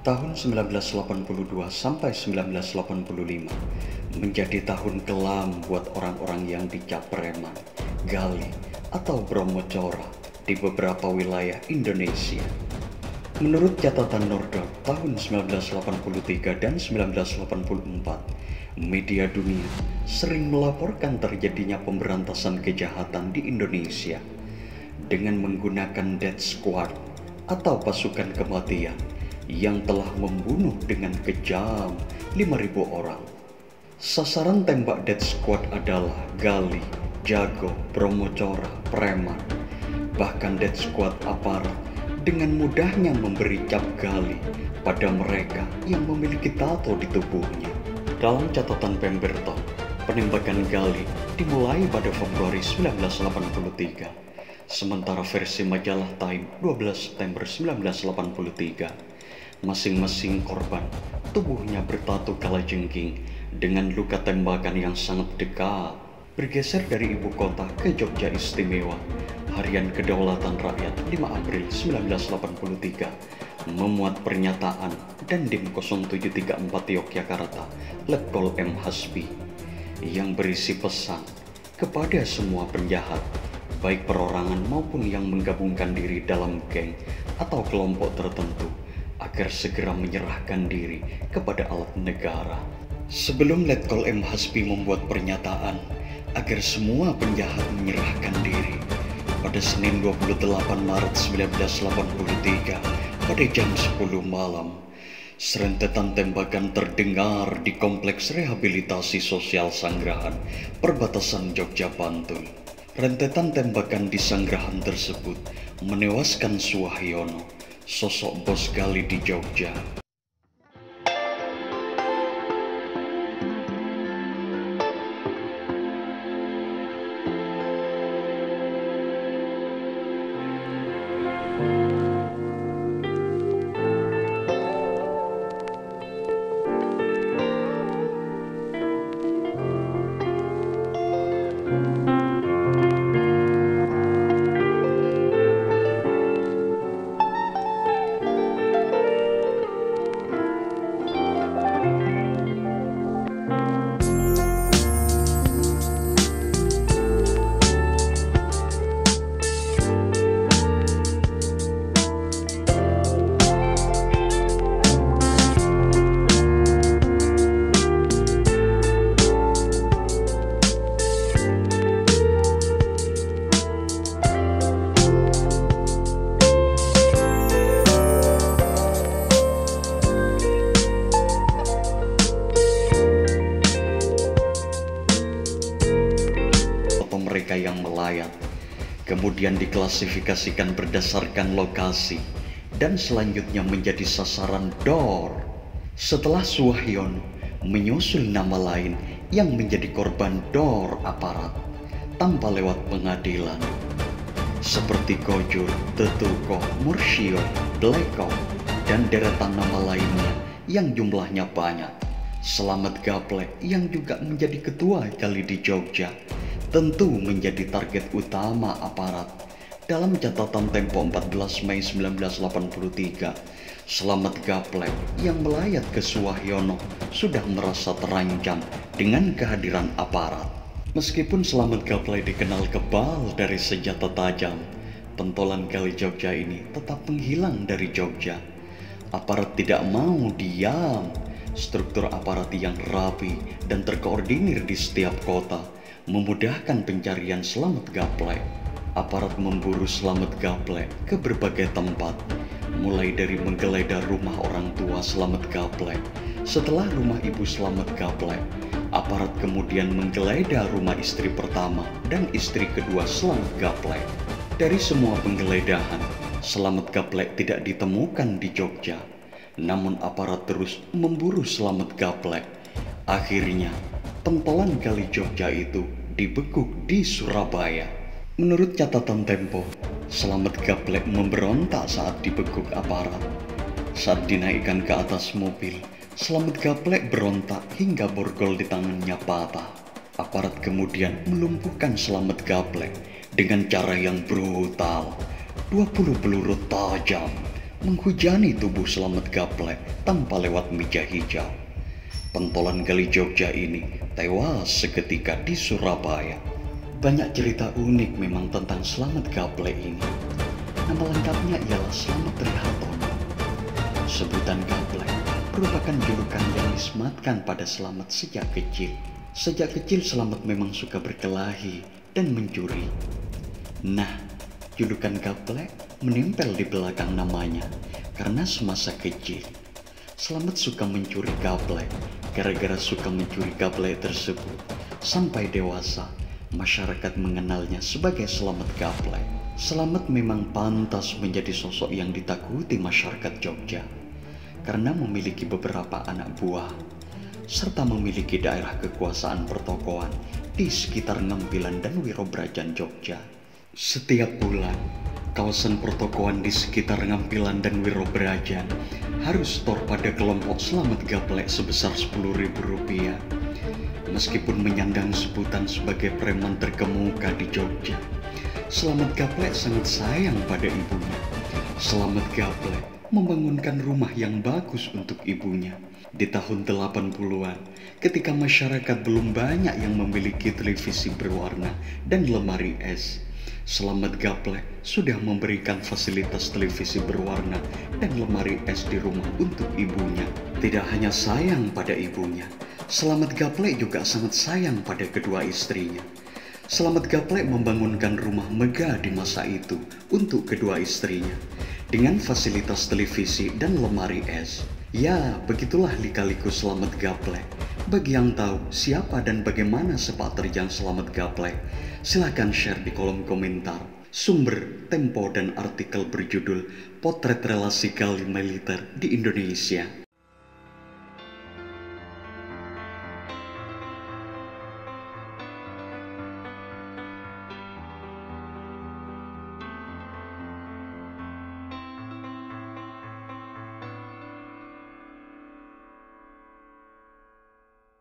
Tahun 1982 sampai 1985 menjadi tahun kelam buat orang-orang yang dicap preman, gali, atau bromocora di beberapa wilayah Indonesia. Menurut catatan Nordot tahun 1983 dan 1984, media dunia sering melaporkan terjadinya pemberantasan kejahatan di Indonesia dengan menggunakan death squad atau pasukan kematian yang telah membunuh dengan kejam 5.000 orang. Sasaran tembak death squad adalah gali, jago, bromocora, preman. Bahkan death squad aparat dengan mudahnya memberi cap gali pada mereka yang memiliki tato di tubuhnya. Dalam catatan Pemberton, penembakan gali dimulai pada Februari 1983. Sementara versi majalah Time 12 September 1983, masing-masing korban tubuhnya bertato kalajengking dengan luka tembakan yang sangat dekat. Bergeser dari ibu kota ke Jogja Istimewa, Harian Kedaulatan Rakyat 5 April 1983 memuat pernyataan Dandim 0734 Yogyakarta Letkol M. Hasbi yang berisi pesan kepada semua penjahat, baik perorangan maupun yang menggabungkan diri dalam geng atau kelompok tertentu, agar segera menyerahkan diri kepada alat negara. Sebelum Letkol M. Hasbi membuat pernyataan agar semua penjahat menyerahkan diri, pada Senin 28 Maret 1983 pada jam 10 malam, serentetan tembakan terdengar di Kompleks Rehabilitasi Sosial Sanggrahan, perbatasan Jogja Bantul. Rentetan tembakan di Sanggrahan tersebut menewaskan Suwahyono, sosok bos gali di Jogja. Mereka yang melayat kemudian diklasifikasikan berdasarkan lokasi dan selanjutnya menjadi sasaran DOR. Setelah Suwahyono menyusul nama lain yang menjadi korban DOR aparat tanpa lewat pengadilan, seperti Kojur, Tetuko, Mursio, Bleko, dan deretan nama lainnya yang jumlahnya banyak. Slamet Gaplek yang juga menjadi ketua gali di Jogja tentu menjadi target utama aparat. Dalam catatan Tempo 14 Mei 1983, Slamet Gaplek yang melayat ke Suwahyono sudah merasa terancam dengan kehadiran aparat. Meskipun Slamet Gaplek dikenal kebal dari senjata tajam, pentolan gali Jogja ini tetap menghilang dari Jogja. Aparat tidak mau diam. Struktur aparat yang rapi dan terkoordinir di setiap kota memudahkan pencarian Slamet Gaplek. Aparat memburu Slamet Gaplek ke berbagai tempat, mulai dari menggeledah rumah orang tua Slamet Gaplek. Setelah rumah ibu Slamet Gaplek, aparat kemudian menggeledah rumah istri pertama dan istri kedua Slamet Gaplek. Dari semua penggeledahan, Slamet Gaplek tidak ditemukan di Jogja. Namun aparat terus memburu Slamet Gaplek. Akhirnya, pentolan gali Jogja itu dibekuk di Surabaya. Menurut catatan Tempo, Slamet Gaplek memberontak saat dibekuk aparat. Saat dinaikkan ke atas mobil, Slamet Gaplek berontak hingga borgol di tangannya patah. Aparat kemudian melumpuhkan Slamet Gaplek dengan cara yang brutal. 20 peluru tajam menghujani tubuh Slamet Gaplek tanpa lewat meja hijau. Pentolan gali Jogja ini tewas seketika di Surabaya. Banyak cerita unik memang tentang Slamet Gaplek ini. Nama lengkapnya ialah Slamet Trihartono. Sebutan Gaplek merupakan julukan yang disematkan pada Slamet sejak kecil. Sejak kecil Slamet memang suka berkelahi dan mencuri. Nah, julukan Gaplek menempel di belakang namanya karena semasa kecil Slamet suka mencuri gaplek. Gara-gara suka mencuri gaplek tersebut, sampai dewasa masyarakat mengenalnya sebagai Slamet Gaplek. Slamet memang pantas menjadi sosok yang ditakuti masyarakat Jogja karena memiliki beberapa anak buah serta memiliki daerah kekuasaan pertokoan di sekitar Ngampilan dan Wirobrajan Jogja. Setiap bulan, kawasan pertokoan di sekitar Ngampilan dan Wirobrajan harus store pada kelompok Slamet Gaplek sebesar Rp10.000. Meskipun menyandang sebutan sebagai preman terkemuka di Jogja, Slamet Gaplek sangat sayang pada ibunya. Slamet Gaplek membangunkan rumah yang bagus untuk ibunya. Di tahun 80-an, ketika masyarakat belum banyak yang memiliki televisi berwarna dan lemari es, Slamet Gaplek sudah memberikan fasilitas televisi berwarna dan lemari es di rumah untuk ibunya. Tidak hanya sayang pada ibunya, Slamet Gaplek juga sangat sayang pada kedua istrinya. Slamet Gaplek membangunkan rumah megah di masa itu untuk kedua istrinya dengan fasilitas televisi dan lemari es. Ya, begitulah lika-liku Slamet Gaplek. Bagi yang tahu siapa dan bagaimana sepak terjang Slamet Gaplek, silakan share di kolom komentar. Sumber, tempo, dan artikel berjudul Potret Relasi Gali Militer di Indonesia.